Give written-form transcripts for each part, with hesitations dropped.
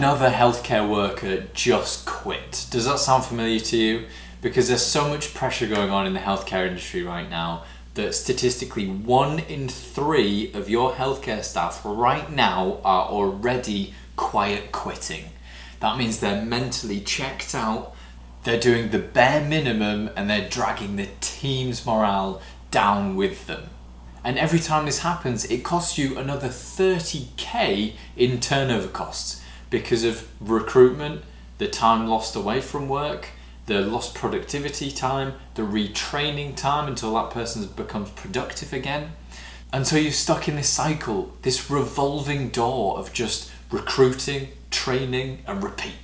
another healthcare worker just quit. Does that sound familiar to you? Because there's so much pressure going on in the healthcare industry right now that statistically 1 in 3 of your healthcare staff right now are already quiet quitting. That means they're mentally checked out, they're doing the bare minimum, and they're dragging the team's morale down with them. And every time this happens, it costs you another 30k in turnover costs because of recruitment, the time lost away from work, the lost productivity time, the retraining time until that person becomes productive again. And so you're stuck in this cycle, this revolving door of just recruiting, training, and repeat,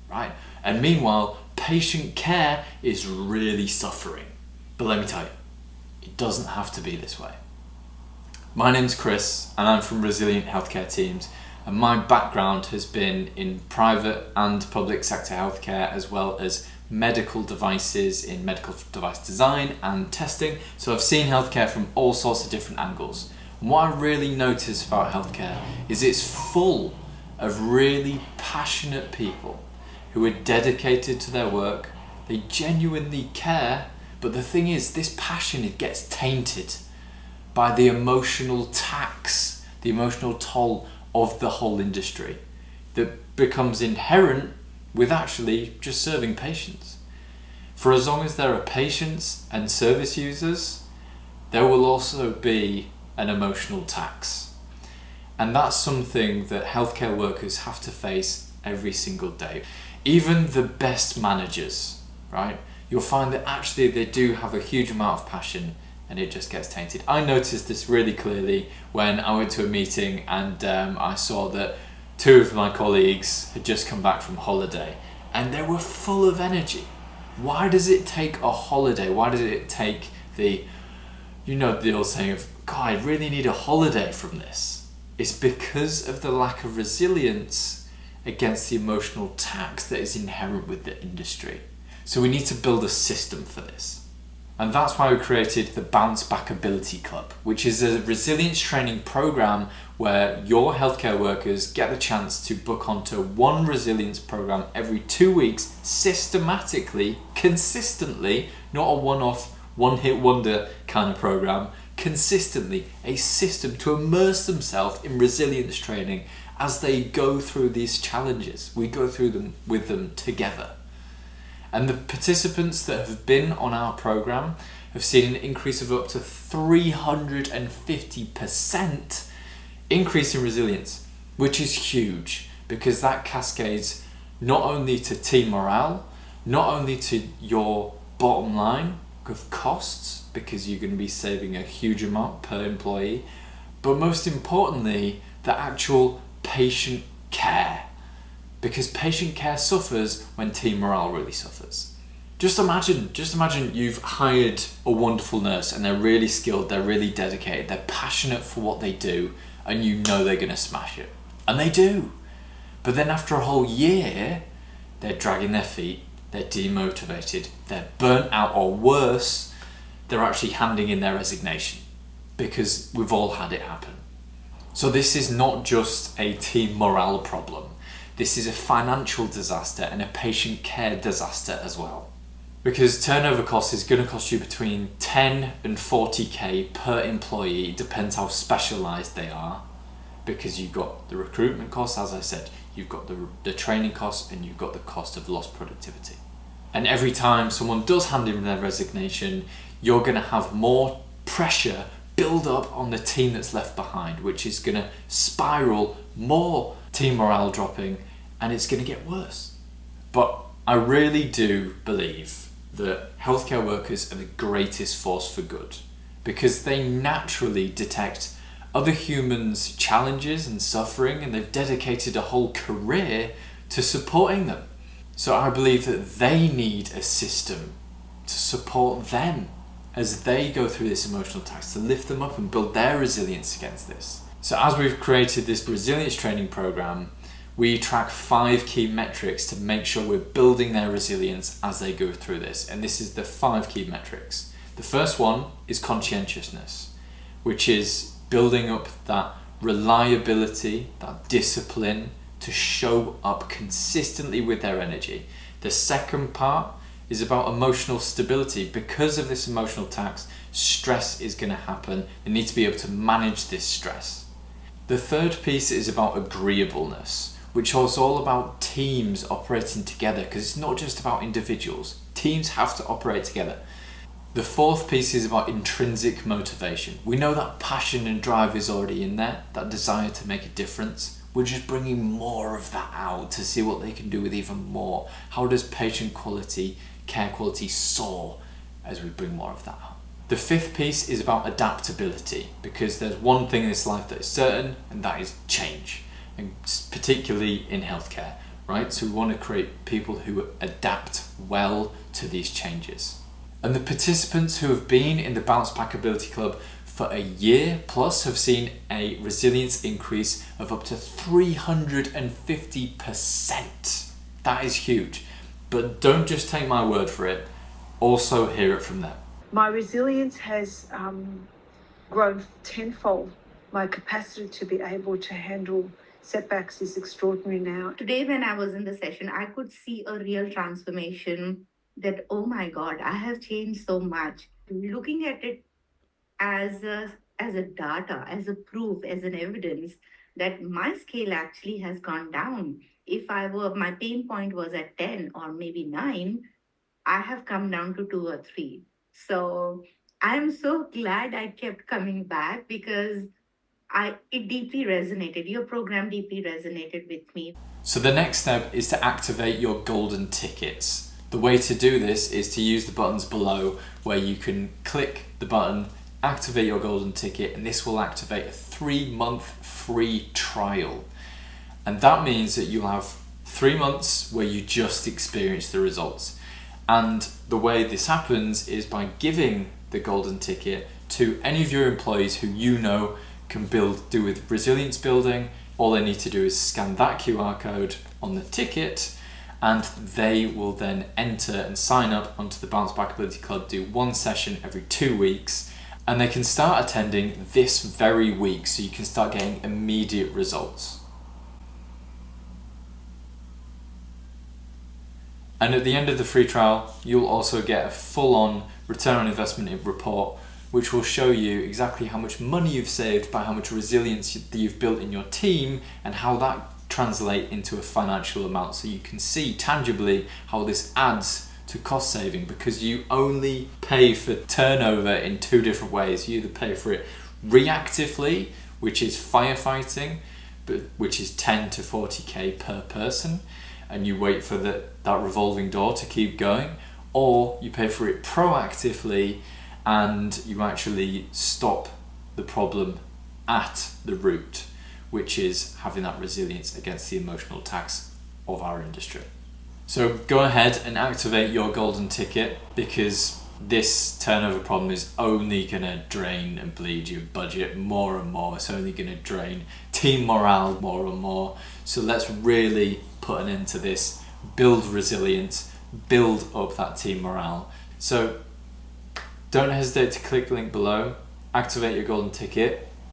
right? And meanwhile, patient care is really suffering. But let me tell you, it doesn't have to be this way. My name's Chris, and I'm from Resilient Healthcare Teams, and my background has been in private and public sector healthcare, as well as medical devices in medical device design and testing. So I've seen healthcare from all sorts of different angles. And what I really notice about healthcare is it's full of really passionate people who are dedicated to their work. They genuinely care, but the thing is, this passion, it gets tainted by the emotional tax, the emotional toll of the whole industry that becomes inherent with actually just serving patients. For as long as there are patients and service users, there will also be an emotional tax. And that's something that healthcare workers have to face every single day. Even the best managers, right? You'll find that actually they do have a huge amount of passion, and it just gets tainted. I noticed this really clearly when I went to a meeting and I saw that 2 of my colleagues had just come back from holiday and they were full of energy. Why does it take a holiday? Why does it take the old saying of, God, I really need a holiday from this? It's because of the lack of resilience against the emotional tax that is inherent with the industry. So we need to build a system for this. And that's why we created the Bounce Back Ability Club, which is a resilience training program where your healthcare workers get the chance to book onto one resilience program every 2 weeks, systematically, consistently, not a one-off, one-hit wonder kind of program, consistently, a system to immerse themselves in resilience training as they go through these challenges. We go through them with them together. And the participants that have been on our program have seen an increase of up to 350% increase in resilience, which is huge because that cascades not only to team morale, not only to your bottom line of costs, because you're going to be saving a huge amount per employee, but most importantly, the actual patient care. Because patient care suffers when team morale really suffers. Just imagine you've hired a wonderful nurse and they're really skilled, they're really dedicated, they're passionate for what they do, and you know they're gonna smash it. And they do. But then after a whole year, they're dragging their feet, they're demotivated, they're burnt out, or worse, they're actually handing in their resignation. Because we've all had it happen. So this is not just a team morale problem. This is a financial disaster and a patient care disaster as well. Because turnover cost is going to cost you between 10 and 40k per employee, it depends how specialised they are. Because you've got the recruitment costs, as I said, you've got the training costs, and you've got the cost of lost productivity. And every time someone does hand in their resignation, you're going to have more pressure build up on the team that's left behind, which is going to spiral more team morale dropping, and it's going to get worse. But I really do believe that healthcare workers are the greatest force for good because they naturally detect other humans' challenges and suffering, and they've dedicated a whole career to supporting them. So I believe that they need a system to support them as they go through this emotional tax, to lift them up and build their resilience against this. So as we've created this resilience training program, we track 5 key metrics to make sure we're building their resilience as they go through this. And this is the 5 key metrics. The first one is conscientiousness, which is building up that reliability, that discipline to show up consistently with their energy. The second part is about emotional stability. Because of this emotional tax, stress is going to happen. They need to be able to manage this stress. The third piece is about agreeableness, which is all about teams operating together, because it's not just about individuals. Teams have to operate together. The fourth piece is about intrinsic motivation. We know that passion and drive is already in there, that desire to make a difference. We're just bringing more of that out to see what they can do with even more. How does patient quality, care quality soar as we bring more of that out? The fifth piece is about adaptability, because there's one thing in this life that is certain, and that is change, and particularly in healthcare, right? So we want to create people who adapt well to these changes. And the participants who have been in the Bounce Back Ability Club for a year plus have seen a resilience increase of up to 350%. That is huge. But don't just take my word for it, also hear it from them. My resilience has grown tenfold. My capacity to be able to handle setbacks is extraordinary now. Today, when I was in the session, I could see a real transformation that, oh my God, I have changed so much. Looking at it as a data, as a proof, as an evidence that my scale actually has gone down. If my pain point was at 10 or maybe 9, I have come down to 2 or 3. So I'm so glad I kept coming back, because it deeply resonated. Your program deeply resonated with me. So the next step is to activate your golden tickets. The way to do this is to use the buttons below, where you can click the button, activate your golden ticket, and this will activate a 3-month free trial. And that means that you'll have 3 months where you just experience the results. And the way this happens is by giving the golden ticket to any of your employees who you know can do with resilience building. All they need to do is scan that QR code on the ticket, and they will then enter and sign up onto the Bounce Back Ability Club, do 1 session every 2 weeks, and they can start attending this very week, so you can start getting immediate results. And at the end of the free trial, you'll also get a full-on return on investment report, which will show you exactly how much money you've saved by how much resilience that you've built in your team, and how that translates into a financial amount, so you can see tangibly how this adds to cost saving, because you only pay for turnover in 2 different ways. You either pay for it reactively, which is firefighting, which is 10 to 40k per person, and you wait for that revolving door to keep going, or you pay for it proactively and you actually stop the problem at the root, which is having that resilience against the emotional tax of our industry. So go ahead and activate your golden ticket, because this turnover problem is only going to drain and bleed your budget more and more. It's only going to drain team morale more and more. So let's really put an end to this, build resilience, build up that team morale. So don't hesitate to click the link below, activate your golden ticket,